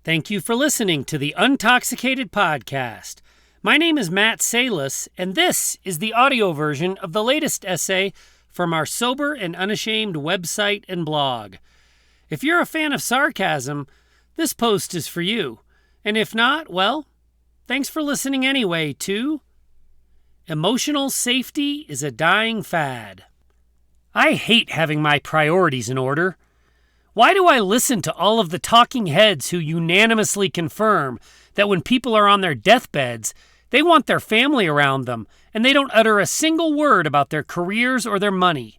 Thank you for listening to the Untoxicated Podcast. My name is Matt Salis, and this is the audio version of the latest essay from our Sober and Unashamed website and blog. If you're a fan of sarcasm, this post is for you. And if not, well, thanks for listening anyway to Emotional Safety is a Dying Fad. I hate having my priorities in order. Why do I listen to all of the talking heads who unanimously confirm that when people are on their deathbeds, they want their family around them, and they don't utter a single word about their careers or their money?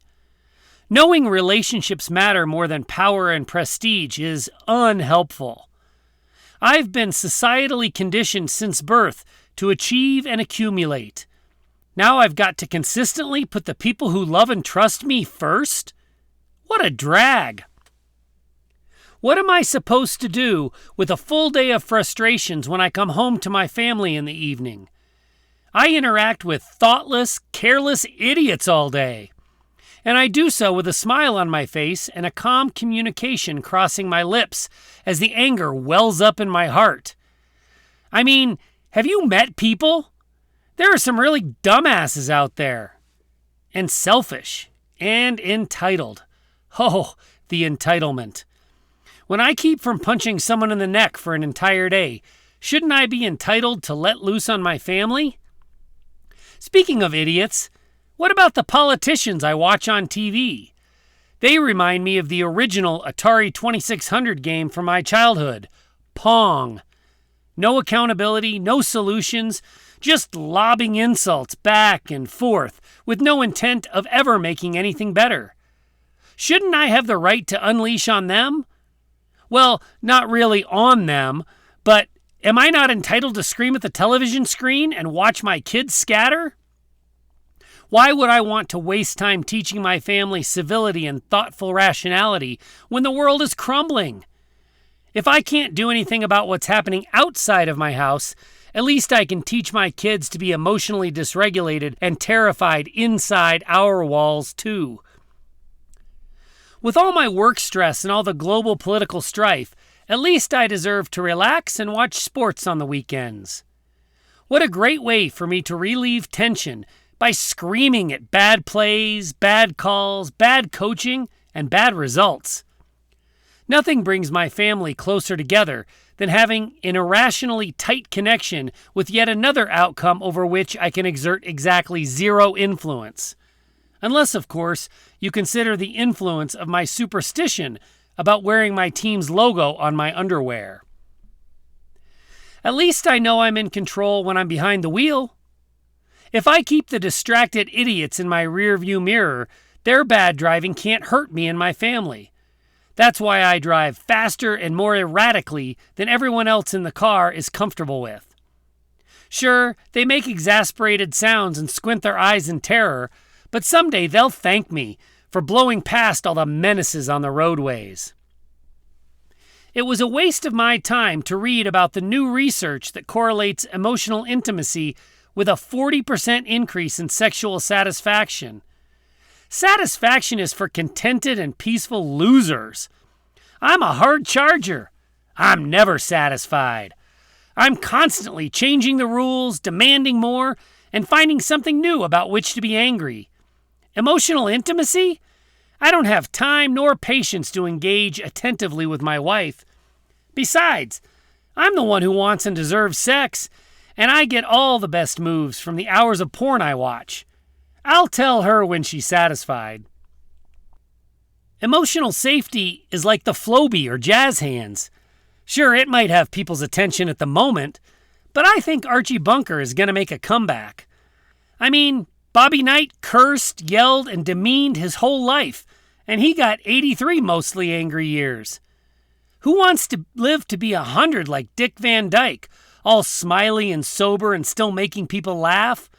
Knowing relationships matter more than power and prestige is unhelpful. I've been societally conditioned since birth to achieve and accumulate. Now I've got to consistently put the people who love and trust me first? What a drag! What am I supposed to do with a full day of frustrations when I come home to my family in the evening? I interact with thoughtless, careless idiots all day. And I do so with a smile on my face and a calm communication crossing my lips as the anger wells up in my heart. I mean, have you met people? There are some really dumbasses out there. And selfish. And entitled. Oh, the entitlement. When I keep from punching someone in the neck for an entire day, shouldn't I be entitled to let loose on my family? Speaking of idiots, what about the politicians I watch on TV? They remind me of the original Atari 2600 game from my childhood, Pong. No accountability, no solutions, just lobbing insults back and forth with no intent of ever making anything better. Shouldn't I have the right to unleash on them? Well, not really on them, but am I not entitled to scream at the television screen and watch my kids scatter? Why would I want to waste time teaching my family civility and thoughtful rationality when the world is crumbling? If I can't do anything about what's happening outside of my house, at least I can teach my kids to be emotionally dysregulated and terrified inside our walls too. With all my work stress and all the global political strife, at least I deserve to relax and watch sports on the weekends. What a great way for me to relieve tension by screaming at bad plays, bad calls, bad coaching, and bad results. Nothing brings my family closer together than having an irrationally tight connection with yet another outcome over which I can exert exactly zero influence. Unless, of course, you consider the influence of my superstition about wearing my team's logo on my underwear. At least I know I'm in control when I'm behind the wheel. If I keep the distracted idiots in my rearview mirror, their bad driving can't hurt me and my family. That's why I drive faster and more erratically than everyone else in the car is comfortable with. Sure, they make exasperated sounds and squint their eyes in terror, but someday they'll thank me for blowing past all the menaces on the roadways. It was a waste of my time to read about the new research that correlates emotional intimacy with a 40% increase in sexual satisfaction. Satisfaction is for contented and peaceful losers. I'm a hard charger. I'm never satisfied. I'm constantly changing the rules, demanding more, and finding something new about which to be angry. Emotional intimacy? I don't have time nor patience to engage attentively with my wife. Besides, I'm the one who wants and deserves sex, and I get all the best moves from the hours of porn I watch. I'll tell her when she's satisfied. Emotional safety is like the Flowbee or jazz hands. Sure, it might have people's attention at the moment, but I think Archie Bunker is going to make a comeback. I mean, Bobby Knight cursed, yelled, and demeaned his whole life, and he got 83 mostly angry years. Who wants to live to be 100 like Dick Van Dyke, all smiley and sober and still making people laugh?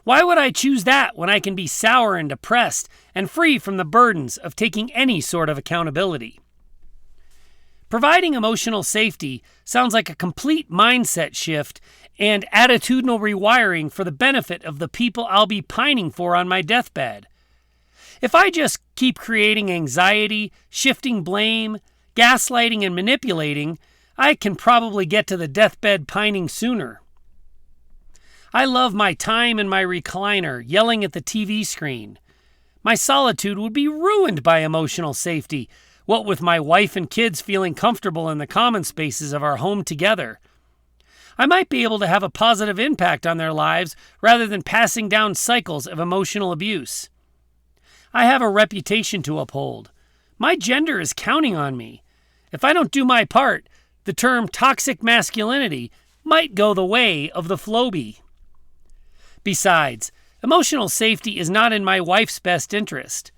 Why would I choose that when I can be sour and depressed and free from the burdens of taking any sort of accountability? Providing emotional safety sounds like a complete mindset shift and attitudinal rewiring for the benefit of the people I'll be pining for on my deathbed. If I just keep creating anxiety, shifting blame, gaslighting, and manipulating, I can probably get to the deathbed pining sooner. I love my time in my recliner, yelling at the TV screen. My solitude would be ruined by emotional safety, what with my wife and kids feeling comfortable in the common spaces of our home together. I might be able to have a positive impact on their lives rather than passing down cycles of emotional abuse. I have a reputation to uphold. My gender is counting on me. If I don't do my part, the term toxic masculinity might go the way of the Floby. Besides, emotional safety is not in my wife's best interest.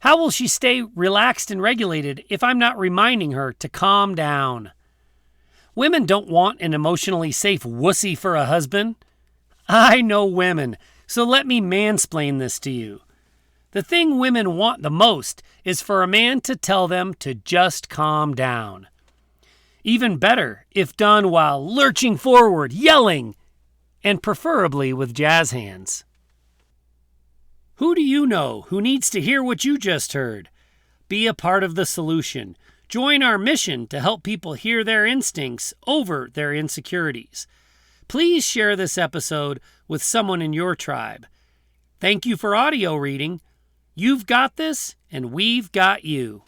How will she stay relaxed and regulated if I'm not reminding her to calm down? Women don't want an emotionally safe wussy for a husband. I know women, so let me mansplain this to you. The thing women want the most is for a man to tell them to just calm down. Even better if done while lurching forward, yelling, and preferably with jazz hands. Who do you know who needs to hear what you just heard? Be a part of the solution. Join our mission to help people hear their instincts over their insecurities. Please share this episode with someone in your tribe. Thank you for audio reading. You've got this, and we've got you.